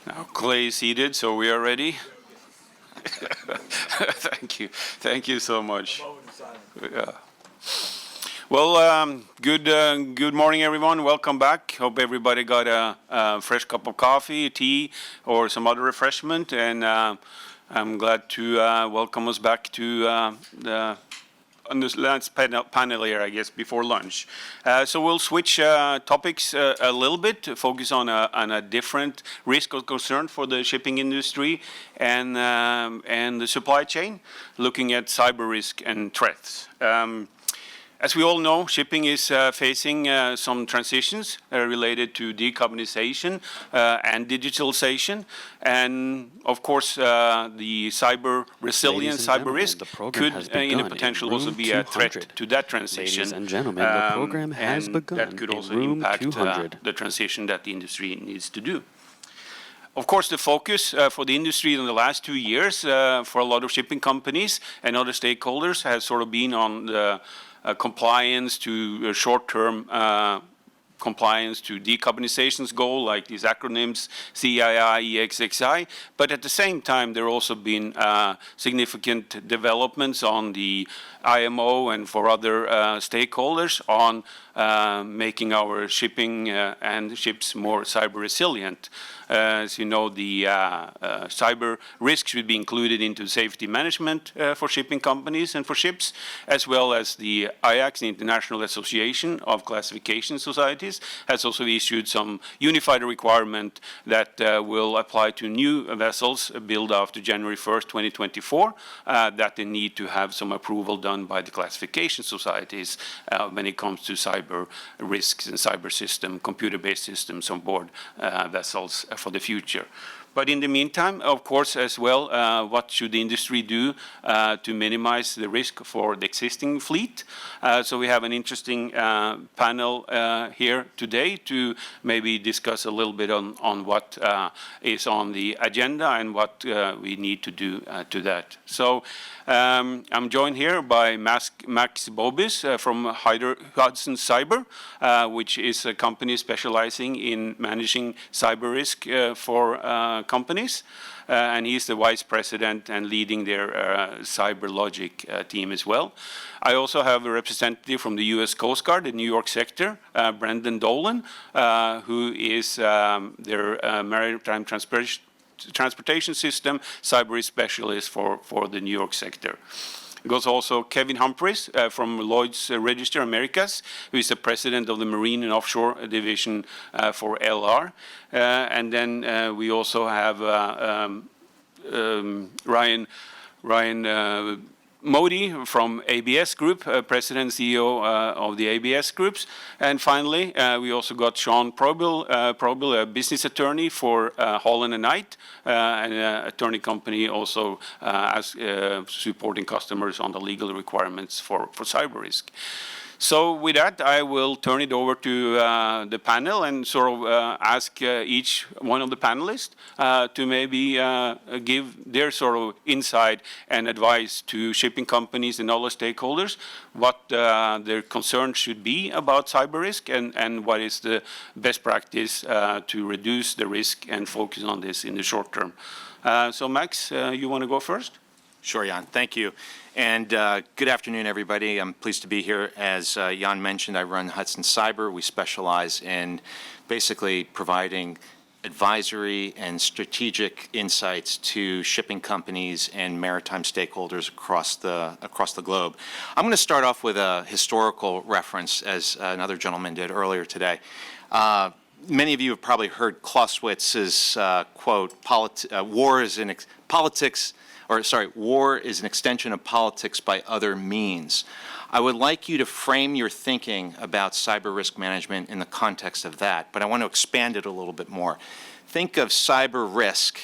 Now Clay is seated, so we are ready. Thank you. Thank you so much. Yeah. Well, good morning, everyone. Welcome back. Hope everybody got a fresh cup of coffee, tea, or some other refreshment. And I'm glad to welcome us back to on this last panel here, I guess, before lunch. So we'll switch topics a little bit to focus on a different risk or concern for the shipping industry and the supply chain, looking at cyber risk and threats. As we all know, shipping is facing some transitions related to decarbonization and digitalization. And of course, the cyber resilience, cyber risk could, in the potential, also be a threat to that transition. Ladies and gentlemen, the program has begun. That could also impact the transition that the industry needs to do. Of course, the focus for the industry in the last 2 years for a lot of shipping companies and other stakeholders has sort of been on the compliance to short-term compliance to decarbonization's goal, like these acronyms CII, EXXI. But at the same time, there have also been significant developments on the IMO and for other stakeholders on making our shipping and ships more cyber resilient. As you know, the cyber risk should be included into safety management for shipping companies and for ships, as well as the HACC, the International Association of Classification Societies, has also issued some unified requirement that will apply to new vessels built after January 1st, 2024, that they need to have some approval done by the classification societies when it comes to cyber risks and cyber system, computer-based systems on board vessels for the future. But in the meantime, of course, as well, what should the industry do to minimize the risk for the existing fleet? So we have an interesting panel here today to maybe discuss a little bit on what is on the agenda and what we need to do to that. So I'm joined here by Max Bobys from HudsonCyber, which is a company specializing in managing cyber risk for companies, and he's the vice president and leading their cyber logic team as well. I also have a representative from the U.S. Coast Guard, the New York sector, Brendan Dolan, who is their maritime transportation system cyber risk specialist for the New York sector. It goes also Kevin Humpreys from Lloyds Register Americas, who is the president of the Marine and Offshore Division for LR. And then we also have Ryan Moody from ABS Group, President and CEO of the ABS Groups. And finally, we also got Sean Pribyl, a business attorney for Holland and Knight, an attorney company also as supporting customers on the legal requirements for cyber risk. So with that, I will turn it over to the panel and sort of ask each one of the panelists to maybe give their sort of insight and advice to shipping companies and other stakeholders, what their concerns should be about cyber risk and what is the best practice to reduce the risk and focus on this in the short term. So Max, you want to go first? Sure, Jan. Thank you. And good afternoon, everybody. I'm pleased to be here. As Jan mentioned, I run HudsonCyber. We specialize in basically providing advisory and strategic insights to shipping companies and maritime stakeholders across the globe. I'm going to start off with a historical reference, as another gentleman did earlier today. Many of you have probably heard Clausewitz's quote, war is an extension of politics by other means. I would like you to frame your thinking about cyber risk management in the context of that, but I want to expand it a little bit more. Think of cyber risk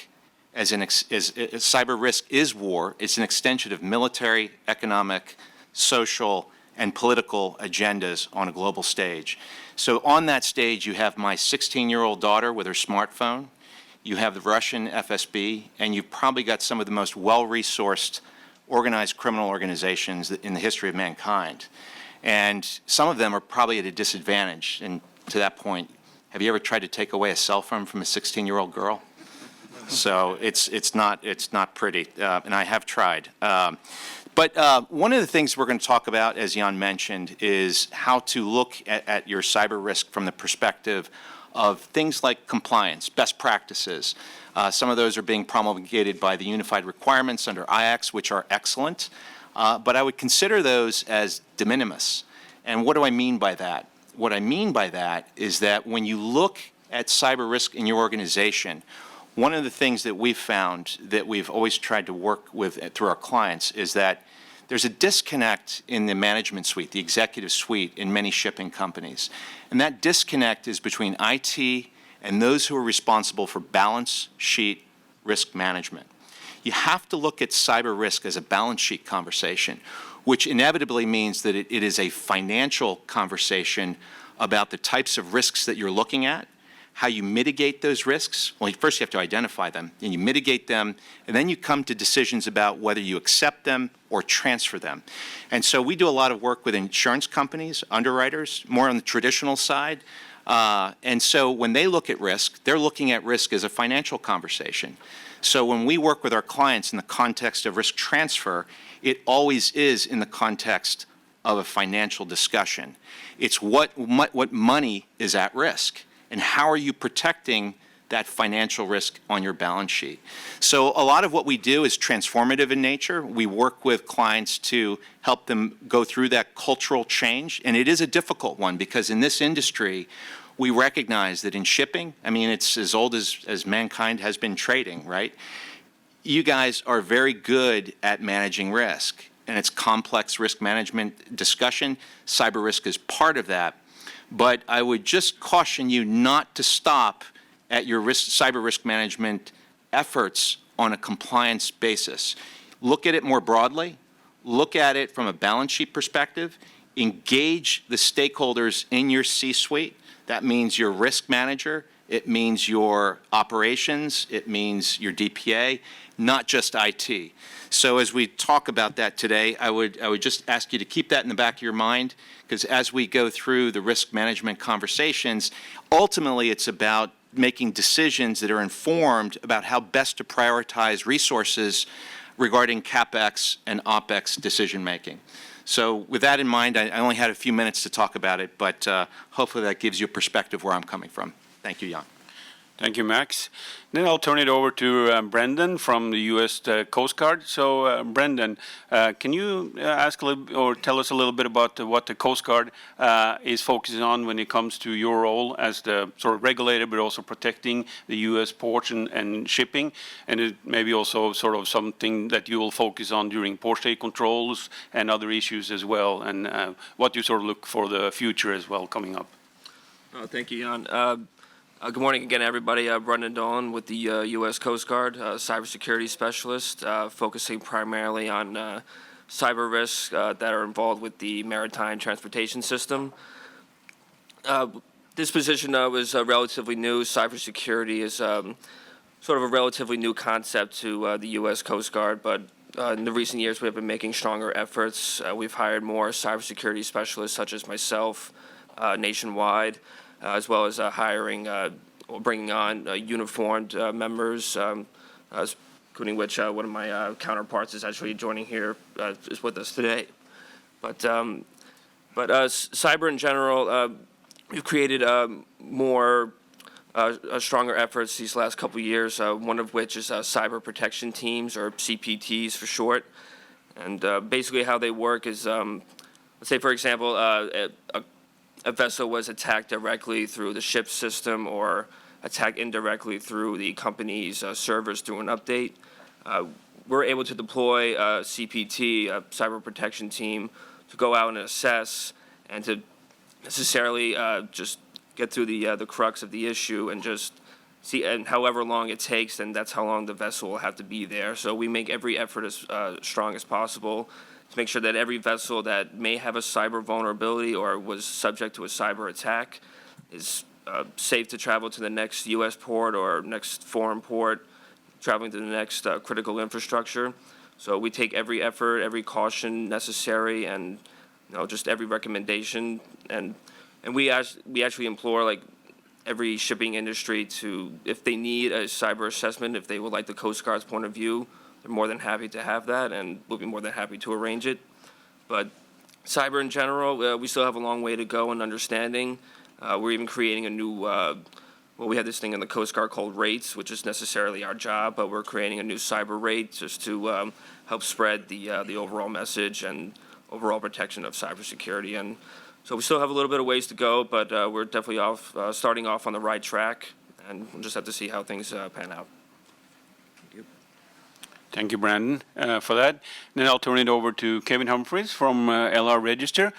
as cyber risk is war. It's an extension of military, economic, social, and political agendas on a global stage. So on that stage, you have my 16-year-old daughter with her smartphone. You have the Russian FSB, and you've probably got some of the most well-resourced organized criminal organizations in the history of mankind. And some of them are probably at a disadvantage. And to that point, have you ever tried to take away a cell phone from a 16-year-old girl? So it's not pretty, and I have tried. But one of the things we're going to talk about, as Jan mentioned, is how to look at your cyber risk from the perspective of things like compliance, best practices. Some of those are being promulgated by the unified requirements under HACC, which are excellent, but I would consider those as de minimis. And what do I mean by that? What I mean by that is that when you look at cyber risk in your organization, one of the things that we've found that we've always tried to work with through our clients is that there's a disconnect in the management suite, the executive suite in many shipping companies. And that disconnect is between IT and those who are responsible for balance sheet risk management. You have to look at cyber risk as a balance sheet conversation, which inevitably means that it is a financial conversation about the types of risks that you're looking at, how you mitigate those risks. Well, first you have to identify them, and you mitigate them, and then you come to decisions about whether you accept them or transfer them. And so we do a lot of work with insurance companies, underwriters, more on the traditional side. And so when they look at risk, they're looking at risk as a financial conversation. So when we work with our clients in the context of risk transfer, it always is in the context of a financial discussion. It's what money is at risk, and how are you protecting that financial risk on your balance sheet. So a lot of what we do is transformative in nature. We work with clients to help them go through that cultural change, and it is a difficult one because in this industry, we recognize that in shipping, I mean, it's as old as mankind has been trading, right? You guys are very good at managing risk, and it's complex risk management discussion. Cyber risk is part of that. But I would just caution you not to stop at your cyber risk management efforts on a compliance basis. Look at it more broadly. Look at it from a balance sheet perspective. Engage the stakeholders in your C-suite. That means your risk manager. It means your operations. It means your DPA, not just IT. So as we talk about that today, I would just ask you to keep that in the back of your mind, because as we go through the risk management conversations, ultimately it's about making decisions that are informed about how best to prioritize resources regarding CapEx and OpEx decision making. So with that in mind, I only had a few minutes to talk about it, but hopefully that gives you a perspective where I'm coming from. Thank you, Jan. Thank you, Max. Then I'll turn it over to Brendan from the U.S. Coast Guard. So, Brendan, can you ask a little, or tell us a little bit about what the Coast Guard is focusing on when it comes to your role as the sort of regulator, but also protecting the U.S. ports and shipping, and it maybe also sort of something that you will focus on during port state controls and other issues as well, and what you sort of look for the future as well coming up. Thank you, Jan. Good morning again, everybody. Brendan Dolan with the U.S. Coast Guard, cybersecurity specialist, focusing primarily on cyber risks that are involved with the maritime transportation system. This position was relatively new. Cybersecurity is sort of a relatively new concept to the U.S. Coast Guard, but in the recent years, we have been making stronger efforts. We've hired more cybersecurity specialists, such as myself, nationwide, as well as hiring or bringing on uniformed members, including which one of my counterparts is actually joining here, is with us today. But cyber in general, we've created more stronger efforts these last couple of years, one of which is cyber protection teams, or CPTs for short. And basically how they work is, let's say, for example, a vessel was attacked directly through the ship system or attacked indirectly through the company's servers through an update. We're able to deploy a CPT, a cyber protection team, to go out and assess and to necessarily just get through the crux of the issue and just see, and however long it takes, then that's how long the vessel will have to be there. So we make every effort as strong as possible to make sure that every vessel that may have a cyber vulnerability or was subject to a cyber attack is safe to travel to the next U.S. port or next foreign port, traveling to the next critical infrastructure. So we take every effort, every caution necessary, and just every recommendation. And we actually implore, like, every shipping industry to, if they need a cyber assessment, if they would like the Coast Guard's point of view, they're more than happy to have that, and we'll be more than happy to arrange it. But cyber in general, we still have a long way to go in understanding. We're even creating a new, well, we have this thing in the Coast Guard called rates, which is necessarily our job, but we're creating a new cyber rate just to help spread the overall message and overall protection of cybersecurity. And so we still have a little bit of ways to go, but we're definitely starting off on the right track, and we'll just have to see how things pan out. Thank you, Brandon, for that. Then I'll turn it over to Kevin Humpreys from LR Register.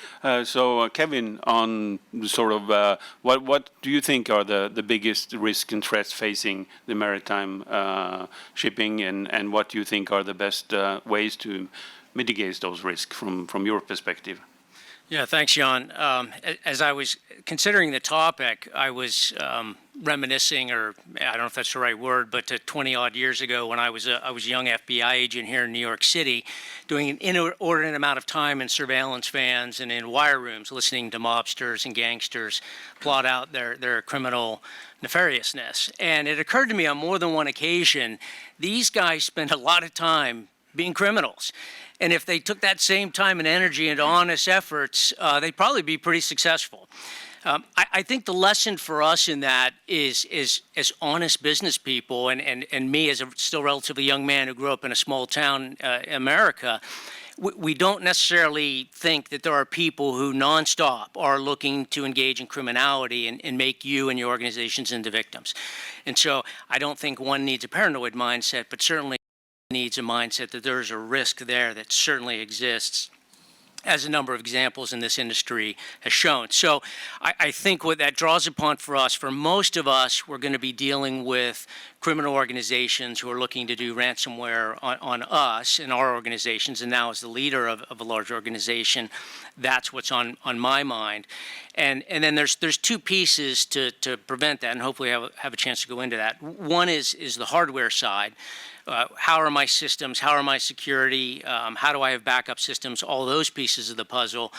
So, Kevin, on sort of what do you think are the biggest risks and threats facing the maritime shipping, and what do you think are the best ways to mitigate those risks from your perspective? Yeah, thanks, Jan. As I was considering the topic, I was reminiscing, or I don't know if that's the right word, but to 20-odd years ago when I was a young FBI agent here in New York City, doing an inordinate amount of time in surveillance vans and in wire rooms, listening to mobsters and gangsters plot out their criminal nefariousness. And it occurred to me on more than one occasion, these guys spend a lot of time being criminals. And if they took that same time and energy into honest efforts, they'd probably be pretty successful. I think the lesson for us in that is as honest business people, and me as a still relatively young man who grew up in a small town in America, we don't necessarily think that there are people who nonstop are looking to engage in criminality and make you and your organizations into victims. And so I don't think one needs a paranoid mindset, but certainly needs a mindset that there's a risk there that certainly exists, as a number of examples in this industry has shown. So I think what that draws upon for us, for most of us, we're going to be dealing with criminal organizations who are looking to do ransomware on us and our organizations, and now as the leader of a large organization, that's what's on my mind. And then there's two pieces to prevent that, and hopefully have a chance to go into that. One is the hardware side. How are my systems? How are my security? How do I have backup systems? All those pieces of the puzzle.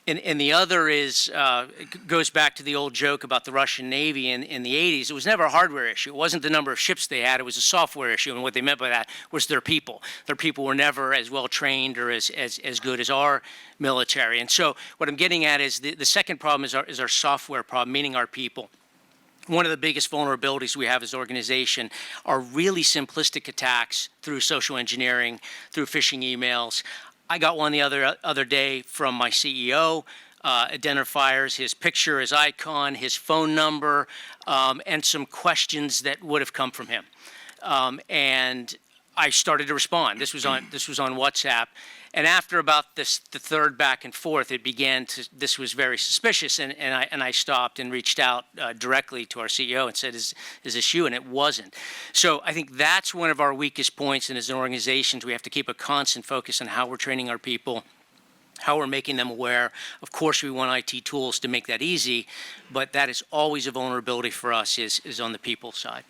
And the other is, it goes back to the old joke about the Russian Navy in the 80s. It was never a hardware issue. It wasn't the number of ships they had. It was a software issue. And what they meant by that was their people. Their people were never as well trained or as good as our military. And so what I'm getting at is the second problem is our software problem, meaning our people. One of the biggest vulnerabilities we have as an organization are really simplistic attacks through social engineering, through phishing emails. I got one the other day from my CEO, identifiers, his picture, his icon, his phone number, and some questions that would have come from him. And I started to respond. This was on WhatsApp. And after about the third back and forth, it began to, this was very suspicious, and I stopped and reached out directly to our CEO and said, is this you? And it wasn't. So I think that's one of our weakest points, and as an organization, we have to keep a constant focus on how we're training our people, how we're making them aware. Of course, we want IT tools to make that easy, but that is always a vulnerability for us, is on the people side.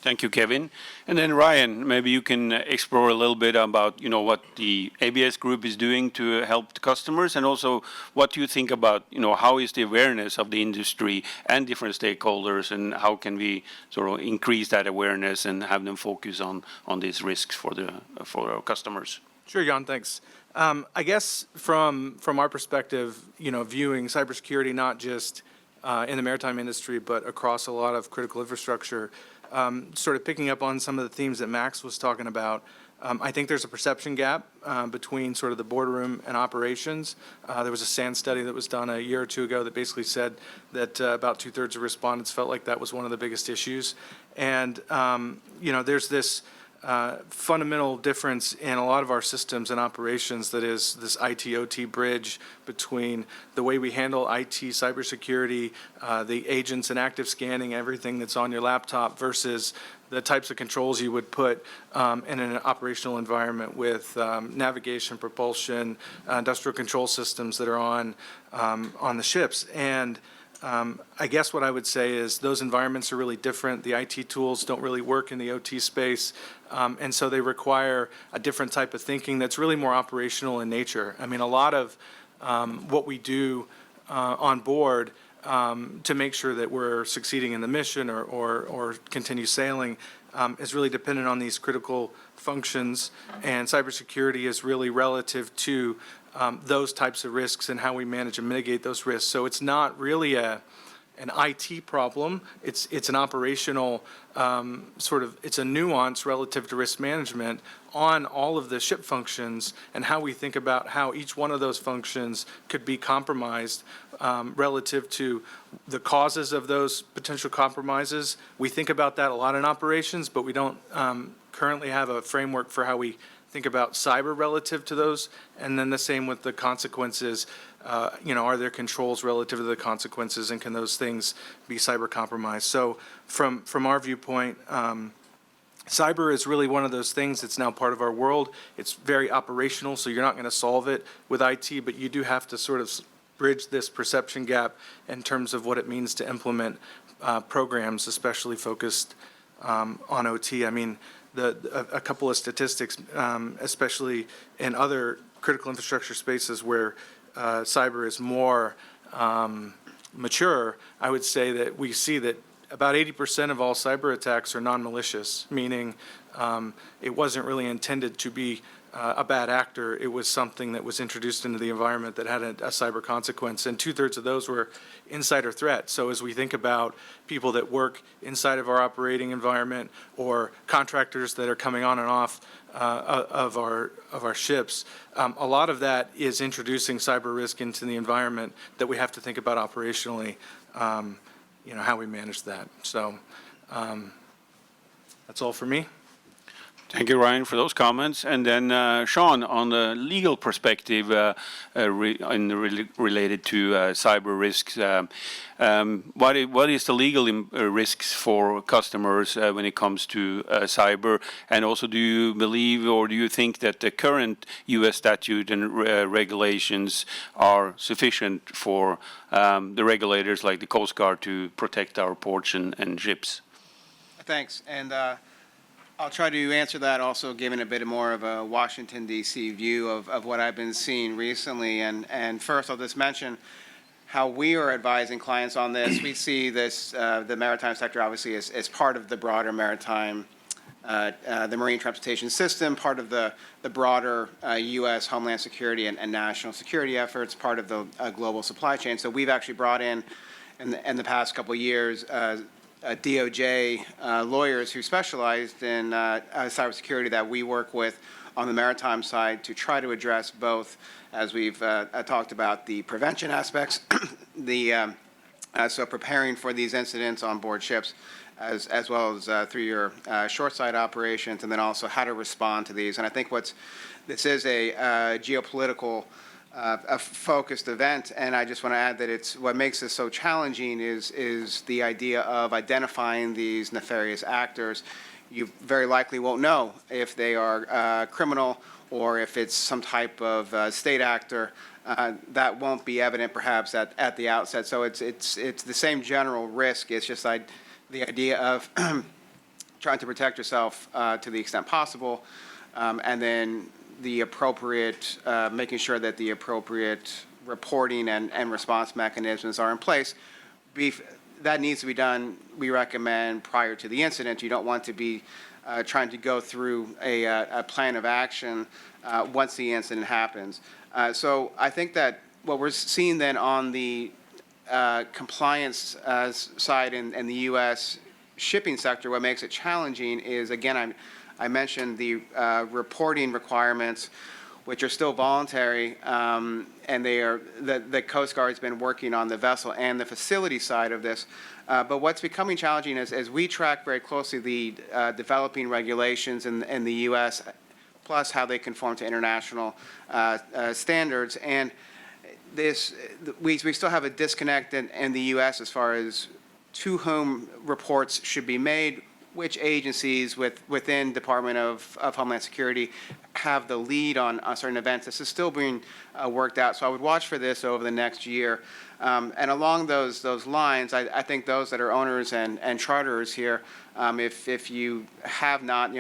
Thank you, Kevin. And then Ryan, maybe you can explore a little bit about, what the ABS group is doing to help the customers, and also what do you think about, how is the awareness of the industry and different stakeholders, and how can we sort of increase that awareness and have them focus on these risks for our customers? Sure, Jan, thanks. I guess from our perspective, viewing cybersecurity not just in the maritime industry, but across a lot of critical infrastructure, sort of picking up on some of the themes that Max was talking about, I think there's a perception gap between sort of the boardroom and operations. There was a SANS study that was done a year or two ago that basically said that about 2/3 of respondents felt like that was one of the biggest issues. And, there's this fundamental difference in a lot of our systems and operations that is this IT-OT bridge between the way we handle IT cybersecurity, the agents and active scanning, everything that's on your laptop, versus the types of controls you would put in an operational environment with navigation, propulsion, industrial control systems that are on the ships. And I guess what I would say is those environments are really different. The IT tools don't really work in the OT space, and so they require a different type of thinking that's really more operational in nature. I mean, a lot of what we do on board to make sure that we're succeeding in the mission or continue sailing is really dependent on these critical functions, and cybersecurity is really relative to those types of risks and how we manage and mitigate those risks. So it's not really an IT problem. It's an operational it's a nuance relative to risk management on all of the ship functions and how we think about how each one of those functions could be compromised relative to the causes of those potential compromises. We think about that a lot in operations, but we don't currently have a framework for how we think about cyber relative to those. And then the same with the consequences. Are there controls relative to the consequences, and can those things be cyber compromised? So from our viewpoint, cyber is really one of those things that's now part of our world. It's very operational, so you're not going to solve it with IT, but you do have to sort of bridge this perception gap in terms of what it means to implement programs, especially focused on OT. I mean, a couple of statistics, especially in other critical infrastructure spaces where cyber is more mature, I would say that we see that about 80% of all cyber attacks are non-malicious, meaning it wasn't really intended to be a bad actor. It was something that was introduced into the environment that had a cyber consequence, and 2/3 of those were insider threats. So as we think about people that work inside of our operating environment or contractors that are coming on and off of our ships, a lot of that is introducing cyber risk into the environment that we have to think about operationally, how we manage that. So that's all for me. Thank you, Ryan, for those comments. And then Sean, on the legal perspective related to cyber risks, what is the legal risks for customers when it comes to cyber? And also, do you believe or do you think that the current U.S. statute and regulations are sufficient for the regulators like the Coast Guard to protect our ports and ships? Thanks. And I'll try to answer that also giving a bit more of a Washington, D.C. view of what I've been seeing recently. And first, I'll just mention how we are advising clients on this. We see this, the maritime sector obviously as part of the broader maritime, the marine transportation system, part of the broader U.S. Homeland Security and national security efforts, part of the global supply chain. So we've actually brought in the past couple of years, DOJ lawyers who specialized in cybersecurity that we work with on the maritime side to try to address both, as we've talked about, the prevention aspects, so preparing for these incidents on board ships, as well as through your short side operations, and then also how to respond to these. And I think this is a geopolitical a focused event, and I just want to add that what makes this so challenging is the idea of identifying these nefarious actors. You very likely won't know if they are criminal or if it's some type of state actor. That won't be evident perhaps at the outset. So it's the same general risk. It's just the idea of trying to protect yourself to the extent possible, and then the appropriate, making sure that the appropriate reporting and response mechanisms are in place. That needs to be done, we recommend, prior to the incident. You don't want to be trying to go through a plan of action once the incident happens. So I think that what we're seeing then on the compliance side in the U.S. shipping sector, what makes it challenging is, again, I mentioned the reporting requirements, which are still voluntary, and the Coast Guard's been working on the vessel and the facility side of this. But what's becoming challenging is, as we track very closely the developing regulations in the U.S., plus how they conform to international standards, and we still have a disconnect in the U.S. as far as to whom reports should be made, which agencies within Department of Homeland Security have the lead on certain events. This is still being worked out, so I would watch for this over the next year. And along those lines, I think those that are owners and charterers here, if you have not,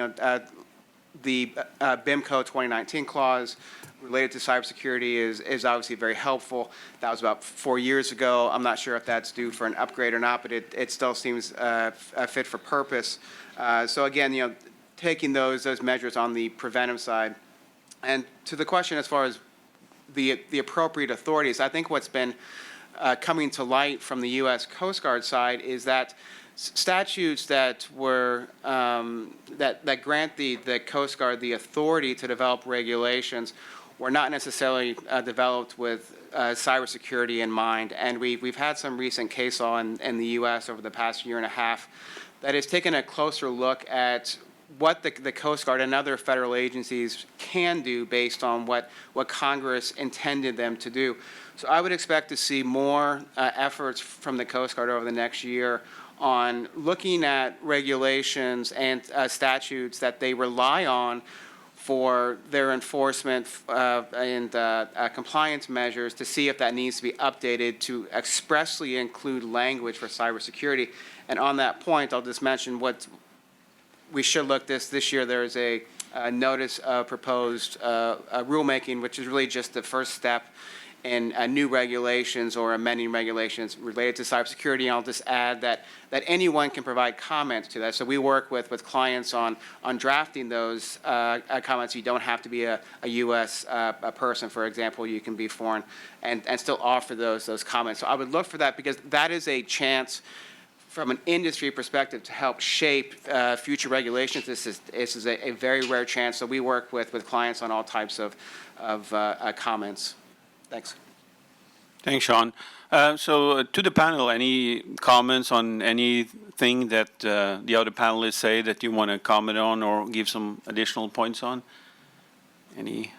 the BIMCO 2019 clause related to cybersecurity is obviously very helpful. That was about 4 years ago. I'm not sure if that's due for an upgrade or not, but it still seems fit for purpose. So again, taking those measures on the preventive side. And to the question as far as the appropriate authorities, I think what's been coming to light from the U.S. Coast Guard side is that statutes that were that grant the Coast Guard the authority to develop regulations were not necessarily developed with cybersecurity in mind. And we've had some recent case law in the U.S. over the past year and a half that has taken a closer look at what the Coast Guard and other federal agencies can do based on what Congress intended them to do. So I would expect to see more efforts from the Coast Guard over the next year on looking at regulations and statutes that they rely on for their enforcement and compliance measures to see if that needs to be updated to expressly include language for cybersecurity. And on that point, I'll just mention what we should look this year. There is a notice of proposed rulemaking, which is really just the first step in new regulations or amending regulations related to cybersecurity. And I'll just add that anyone can provide comments to that. So we work with clients on drafting those comments. You don't have to be a U.S. person, for example. You can be foreign and still offer those comments. So I would look for that because that is a chance from an industry perspective to help shape future regulations. This is a very rare chance. So we work with clients on all types of comments. Thanks. Thanks, Sean. So to the panel, any comments on anything that the other panelists say that you want to comment on or give some additional points on? Any?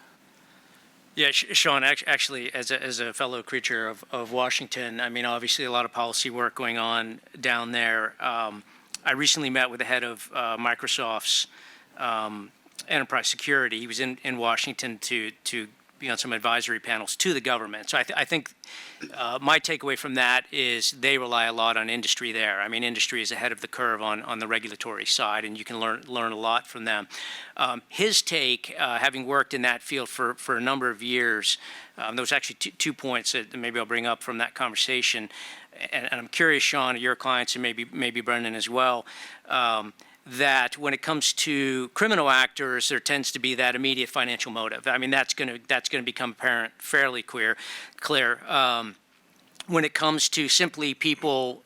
Yeah, Sean, actually, as a fellow creature of Washington, I mean, obviously a lot of policy work going on down there. I recently met with the head of Microsoft's enterprise security. He was in Washington to be on some advisory panels to the government. So I think my takeaway from that is they rely a lot on industry there. I mean, industry is ahead of the curve on the regulatory side, and you can learn a lot from them. His take, having worked in that field for a number of years, there was actually two points that maybe I'll bring up from that conversation, and I'm curious, Sean, your clients, and maybe Brendan as well, that when it comes to criminal actors, there tends to be that immediate financial motive. I mean, that's going to become apparent fairly clear. When it comes to simply people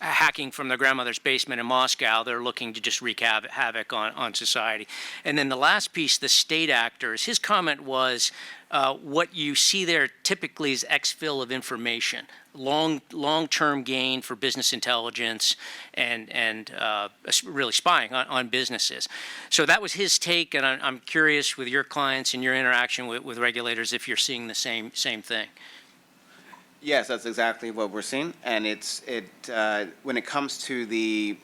hacking from their grandmother's basement in Moscow, they're looking to just wreak havoc on society. And then the last piece, the state actors, his comment was what you see there typically is exfil of information, long-term gain for business intelligence and really spying on businesses. So that was his take, and I'm curious with your clients and your interaction with regulators if you're seeing the same thing. Yes, that's exactly what we're seeing, and when it comes to the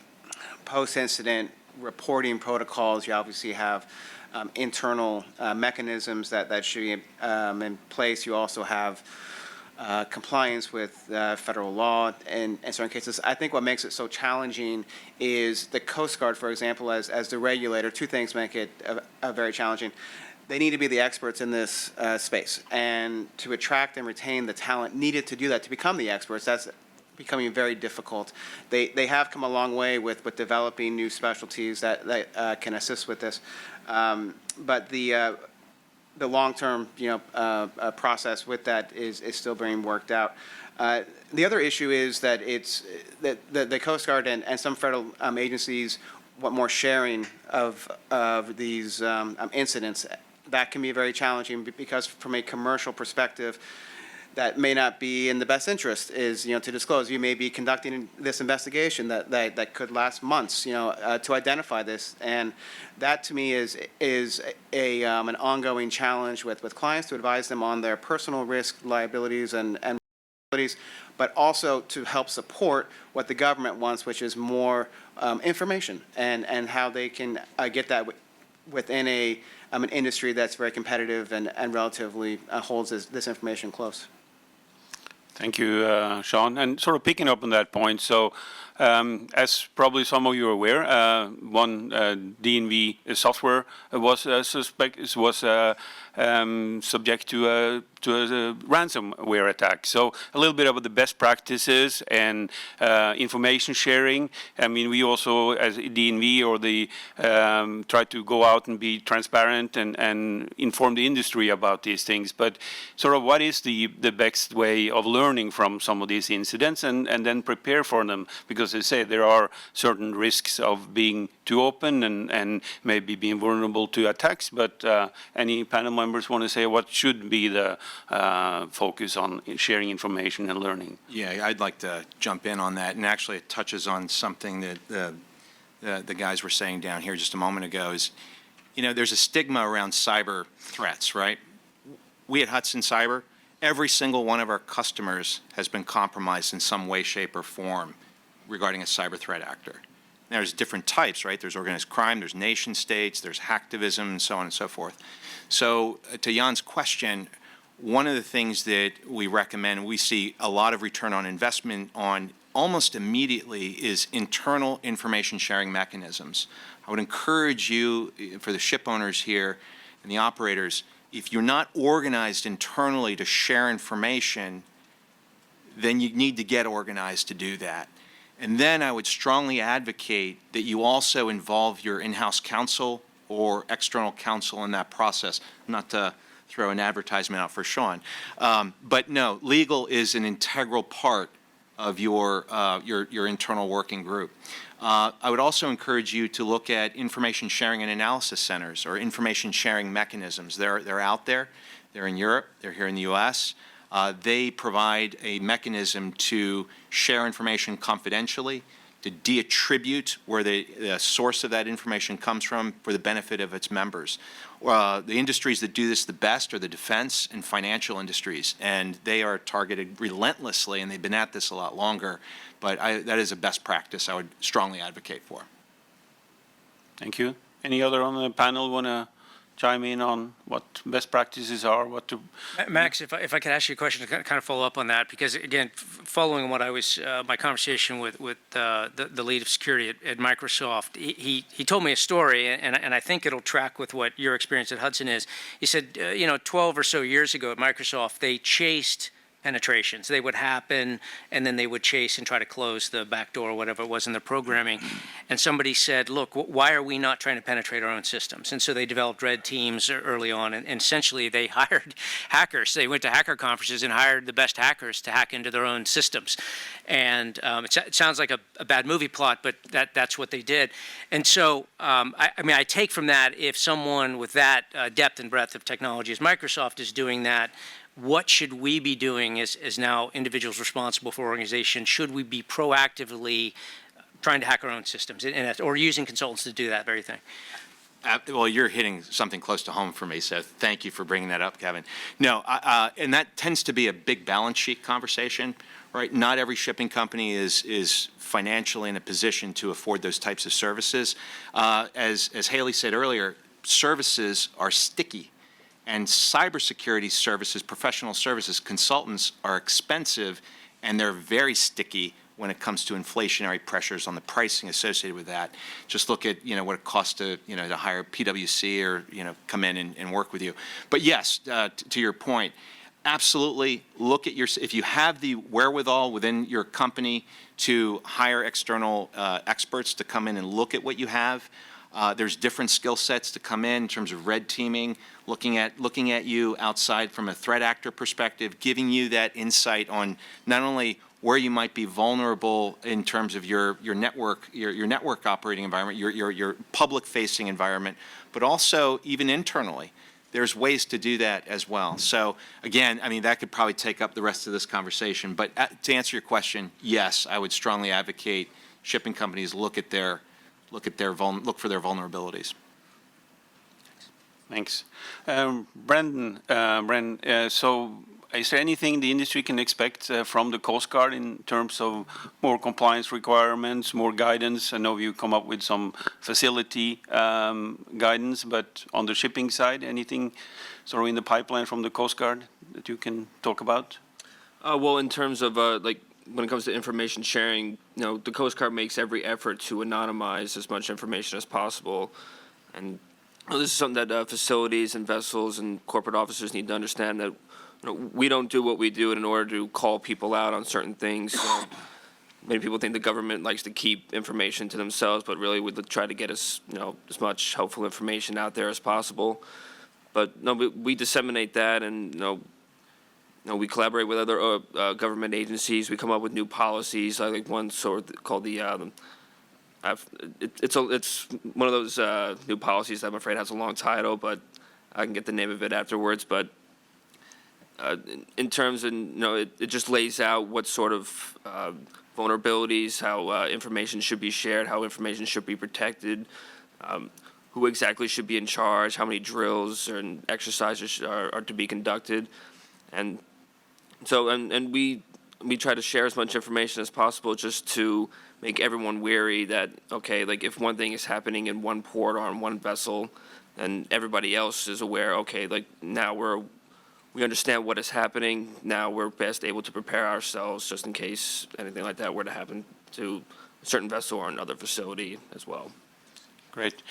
post-incident reporting protocols, you obviously have internal mechanisms that should be in place. You also have compliance with federal law in certain cases. I think what makes it so challenging is the Coast Guard, for example, as the regulator. Two things make it very challenging. They need to be the experts in this space, and to attract and retain the talent needed to do that, to become the experts, that's becoming very difficult. They have come a long way with developing new specialties that can assist with this, but the long-term process with that is still being worked out. The other issue is that the Coast Guard and some federal agencies want more sharing of these incidents. That can be very challenging because from a commercial perspective, that may not be in the best interest is, to disclose. You may be conducting this investigation that could last months, to identify this. And that to me is an ongoing challenge with clients to advise them on their personal risk, liabilities, and liabilities, but also to help support what the government wants, which is more information and how they can get that within an industry that's very competitive and relatively holds this information close. Thank you, Sean. And sort of picking up on that point, so as probably some of you are aware, one DNV software was subject to a ransomware attack. So a little bit about the best practices and information sharing. I mean, we also, as DNV or the, try to go out and be transparent and inform the industry about these things. But sort of what is the best way of learning from some of these incidents and then prepare for them? Because as I say, there are certain risks of being too open and maybe being vulnerable to attacks. But any panel members want to say what should be the focus on sharing information and learning? Yeah, I'd like to jump in on that. And actually, it touches on something that the guys were saying down here just a moment ago is, you know, there's a stigma around cyber threats, right? We at HudsonCyber, every single one of our customers has been compromised in some way, shape, or form regarding a cyber threat actor. There's different types, right? There's organized crime, there's nation states, there's hacktivism, and so on and so forth. So to Jan's question, one of the things that we recommend, we see a lot of return on investment on almost immediately, is internal information sharing mechanisms. I would encourage you, for the ship owners here and the operators, if you're not organized internally to share information, then you need to get organized to do that. And then I would strongly advocate that you also involve your in-house counsel or external counsel in that process, not to throw an advertisement out for Sean. But no, legal is an integral part of your internal working group. I would also encourage you to look at information sharing and analysis centers or information sharing mechanisms. They're out there. They're in Europe. They're here in the U.S. They provide a mechanism to share information confidentially, to de-attribute where the source of that information comes from for the benefit of its members. The industries that do this the best are the defense and financial industries, and they are targeted relentlessly, and they've been at this a lot longer. But that is a best practice I would strongly advocate for. Thank you. Any other on the panel want to chime in on what best practices are, what to... Max, if I could ask you a question to kind of follow up on that, because again, following what I was, my conversation with the lead of security at Microsoft, he told me a story, and I think it'll track with what your experience at Hudson is. He said, 12 or so years ago at Microsoft, they chased penetrations. They would happen, and then they would chase and try to close the back door or whatever it was in their programming. And somebody said, look, why are we not trying to penetrate our own systems? And so they developed red teams early on, and essentially they hired hackers. They went to hacker conferences and hired the best hackers to hack into their own systems. And it sounds like a bad movie plot, but that's what they did. And so, I take from that, if someone with that depth and breadth of technology as Microsoft is doing that, what should we be doing as now individuals responsible for organizations? Should we be proactively trying to hack our own systems or using consultants to do that very thing? Well, you're hitting something close to home for me, so thank you for bringing that up, Kevin. No, and that tends to be a big balance sheet conversation, right? Not every shipping company is financially in a position to afford those types of services. As Haley said earlier, services are sticky. And cybersecurity services, professional services, consultants are expensive, and they're very sticky when it comes to inflationary pressures on the pricing associated with that. Just look at what it costs to to hire PwC or come in and work with you. But yes, to your point, absolutely look at if you have the wherewithal within your company to hire external experts to come in and look at what you have. There's different skill sets to come in terms of red teaming, looking at you outside from a threat actor perspective, giving you that insight on not only where you might be vulnerable in terms of your network, your network operating environment, your public-facing environment, but also even internally. There's ways to do that as well. So again, that could probably take up the rest of this conversation. But to answer your question, yes, I would strongly advocate shipping companies look for their vulnerabilities. Thanks. Brendan, so is there anything the industry can expect from the Coast Guard in terms of more compliance requirements, more guidance? I know you come up with some facility guidance, but on the shipping side, anything sort of in the pipeline from the Coast Guard that you can talk about? Well, in terms of like when it comes to information sharing, the Coast Guard makes every effort to anonymize as much information as possible, and this is something that facilities and vessels and corporate officers need to understand, that we don't do what we do in order to call people out on certain things. Many people think the government likes to keep information to themselves, but really we try to get as much helpful information out there as possible. But no, we disseminate that, and we collaborate with other government agencies. We come up with new policies, like one sort called the. It's one of those new policies that I'm afraid has a long title, but I can get the name of it afterwards. But in terms of it just lays out what sort of vulnerabilities, how information should be shared, how information should be protected, who exactly should be in charge, how many drills and exercises are to be conducted, and so and we try to share as much information as possible, just to make everyone wary that, okay, like if one thing is happening in one port or on one vessel, then everybody else is aware, okay, like now we understand what is happening. Now we're best able to prepare ourselves just in case anything like that were to happen to a certain vessel or another facility as well. Great.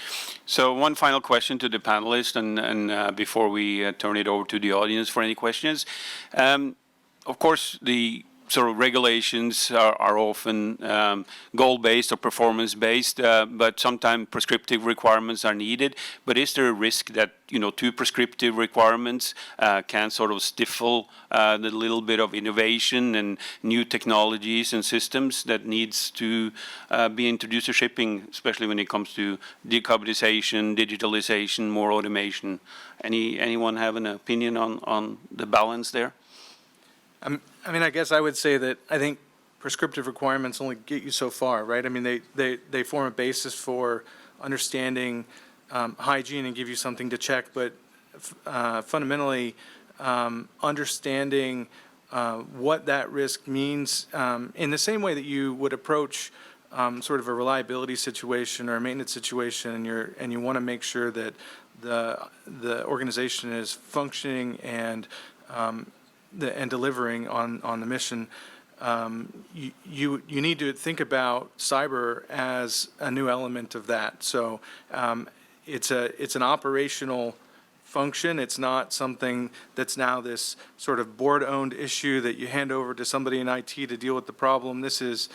So one final question to the panelists, and before we turn it over to the audience for any questions. Of course, the sort of regulations are often goal-based or performance-based, but sometimes prescriptive requirements are needed. But is there a risk that too prescriptive requirements can sort of stifle the little bit of innovation and new technologies and systems that needs to be introduced to shipping, especially when it comes to decarbonization, digitalization, more automation? Anyone have an opinion on the balance there? I mean, I guess I would say that I think prescriptive requirements only get you so far, right? I mean, they form a basis for understanding hygiene and give you something to check, but fundamentally understanding what that risk means in the same way that you would approach sort of a reliability situation or a maintenance situation, and you want to make sure that the organization is functioning and delivering on the mission. You need to think about cyber as a new element of that. So it's an operational function. It's not something that's now this sort of board-owned issue that you hand over to somebody in IT to deal with the problem. This is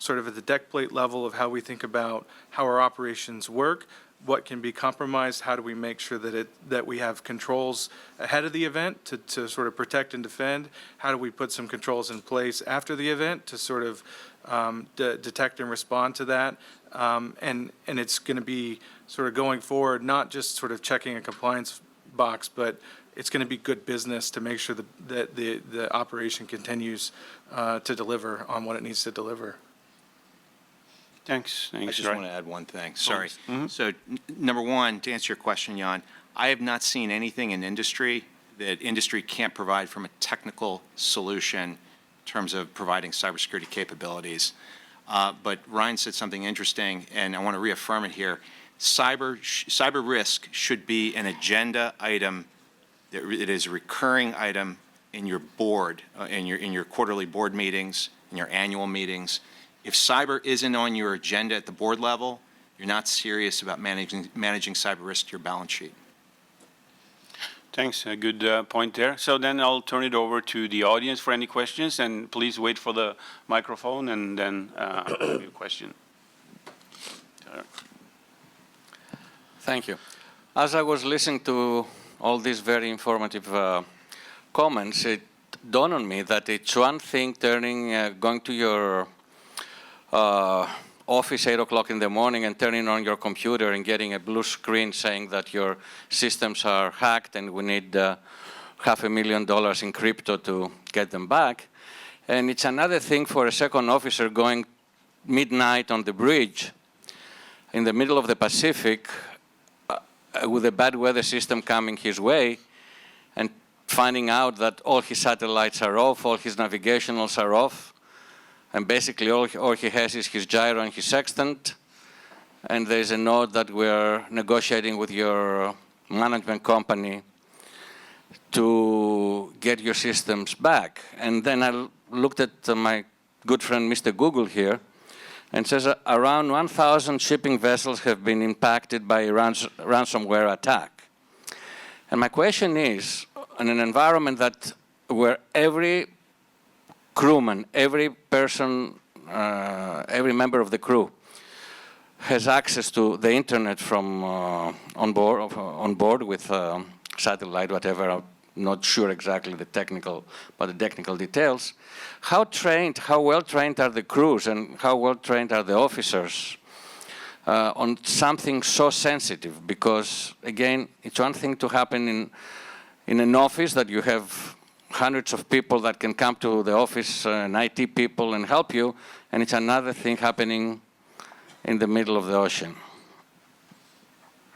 sort of at the deck plate level of how we think about how our operations work, what can be compromised, how do we make sure that we have controls ahead of the event to sort of protect and defend, how do we put some controls in place after the event to sort of detect and respond to that, and it's going to be sort of going forward, not just sort of checking a compliance box, but it's going to be good business to make sure that the operation continues to deliver on what it needs to deliver. Thanks. I just want to add one thing. Sorry. So, number one, to answer your question, Jan, I have not seen anything in industry that industry can't provide from a technical solution in terms of providing cybersecurity capabilities. But Ryan said something interesting, and I want to reaffirm it here. Cyber risk should be an agenda item. It is a recurring item in your board, in your quarterly board meetings, in your annual meetings. If cyber isn't on your agenda at the board level, you're not serious about managing cyber risk to your balance sheet. Thanks. A good point there. So then I'll turn it over to the audience for any questions, and please wait for the microphone and then your question. Thank you. As I was listening to all these very informative comments, it dawned on me that it's one thing going to your office 8 o'clock in the morning and turning on your computer and getting a blue screen saying that your systems are hacked and we need $500,000 in crypto to get them back. And it's another thing for a second officer going midnight on the bridge in the middle of the Pacific with a bad weather system coming his way and finding out that all his satellites are off, all his navigationals are off, and basically all he has is his gyro and his sextant, and there's a note that we're negotiating with your management company to get your systems back. And then I looked at my good friend Mr. Google here, and says around 1,000 shipping vessels have been impacted by a ransomware attack. And my question is, in an environment where every crewman, every person, every member of the crew has access to the internet from on board with satellite, whatever, I'm not sure exactly the technical details. How well trained are the crews and how well trained are the officers on something so sensitive? Because again, it's one thing to happen in an office that you have hundreds of people that can come to the office, and IT people, and help you, and it's another thing happening in the middle of the ocean.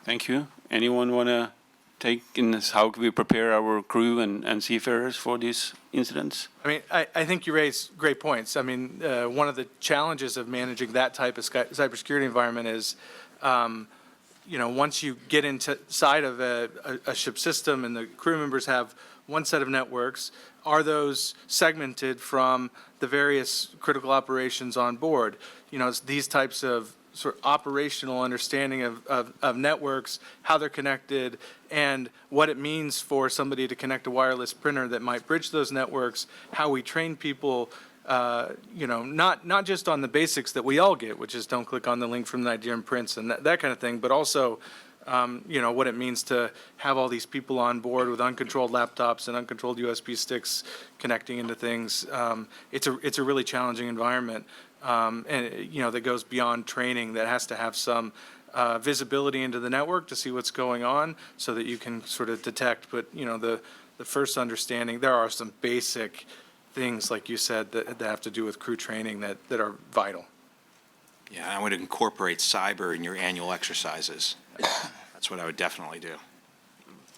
Thank you. Anyone want to take in this, how can we prepare our crew and seafarers for these incidents? I mean, I think you raise great points. I mean, one of the challenges of managing that type of cybersecurity environment is, you know, once you get inside of a ship system and the crew members have one set of networks, are those segmented from the various critical operations on board? You know, it's these types of sort of operational understanding of networks, how they're connected, and what it means for somebody to connect a wireless printer that might bridge those networks, how we train people, you know, not just on the basics that we all get, which is don't click on the link from the Nigerian prince and that kind of thing, but also, you know, what it means to have all these people on board with uncontrolled laptops and uncontrolled USB sticks connecting into things. It's a really challenging environment. And, you know, that goes beyond training, that has to have some visibility into the network to see what's going on so that you can sort of detect. But, you know, the first understanding, there are some basic things, like you said, that have to do with crew training that are vital. Yeah, I would incorporate cyber in your annual exercises. That's what I would definitely do.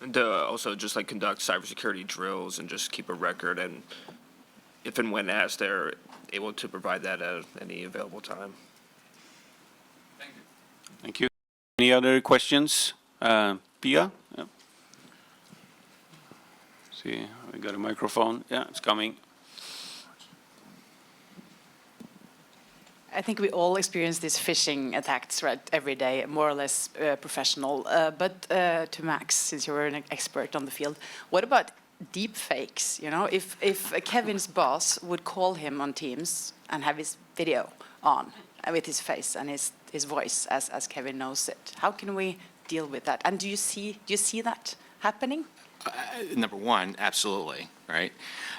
And also just like conduct cybersecurity drills and just keep a record, and if and when asked, they're able to provide that at any available time. Thank you. Thank you. Any other questions? Pia? Yeah. See, we got a microphone. Yeah, it's coming. I think we all experience these phishing attacks every day, more or less professional. But to Max, since you're an expert on the field, what about deep fakes? You know, if Kevin's boss would call him on Teams and have his video on with his face and his voice as Kevin knows it, how can we deal with that? And do you see that happening? Number one, absolutely, right?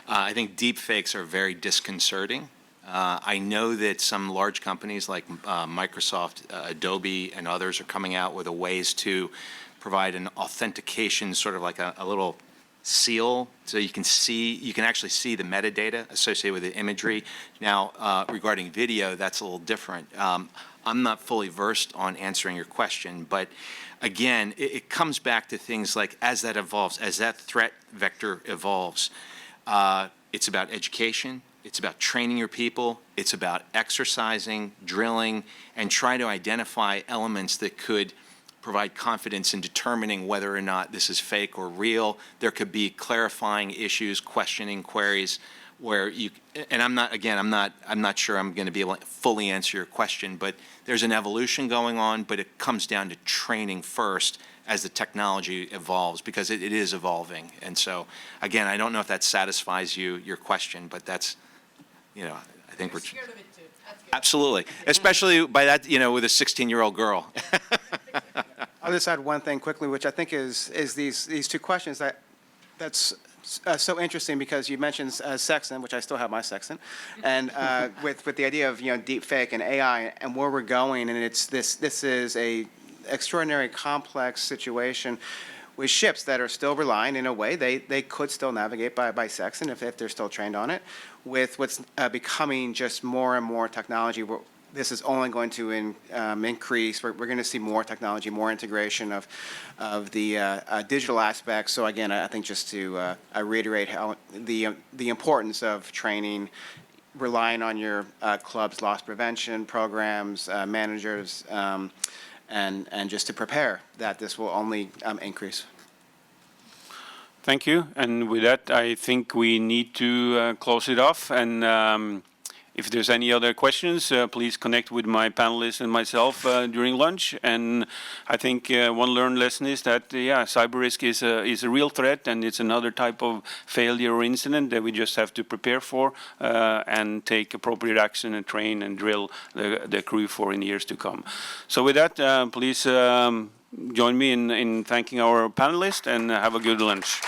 I think deep fakes are very disconcerting. I know that some large companies like Microsoft, Adobe, and others are coming out with ways to provide an authentication, sort of like a little seal, so you can actually see the metadata associated with the imagery. Now, regarding video, that's a little different. I'm not fully versed on answering your question, but again, it comes back to things like as that evolves, as that threat vector evolves, it's about education. It's about training your people. It's about exercising, drilling, and trying to identify elements that could provide confidence in determining whether or not this is fake or real. There could be clarifying issues, questioning queries, where you, and I'm not sure I'm going to be able to fully answer your question, but there's an evolution going on, but it comes down to training first as the technology evolves, because it is evolving. And so, again, I don't know if that satisfies your question, but that's, you know, I think we're scared of it too. Absolutely, especially by that, you know, with a 16-year-old girl. I'll just add one thing quickly, which I think is these two questions that's so interesting, because you mentioned Sexton, which I still have my Sexton, and with the idea of, you know, deep fake and AI and where we're going, and it's this is a extraordinary complex situation with ships that are still relying, in a way, they could still navigate by Sexton if they're still trained on it. With what's becoming just more and more technology, this is only going to increase. We're going to see more technology, more integration of the digital aspects. So again, I think just to reiterate how the importance of training, relying on your club's loss prevention programs, managers, and just to prepare that this will only increase. Thank you. And with that, I think we need to close it off. And if there's any other questions, please connect with my panelists and myself during lunch. And I think one learned lesson is that, yeah, cyber risk is a real threat, and it's another type of failure or incident that we just have to prepare for and take appropriate action and train and drill the crew for in years to come. So with that, please join me in thanking our panelists, and have a good lunch.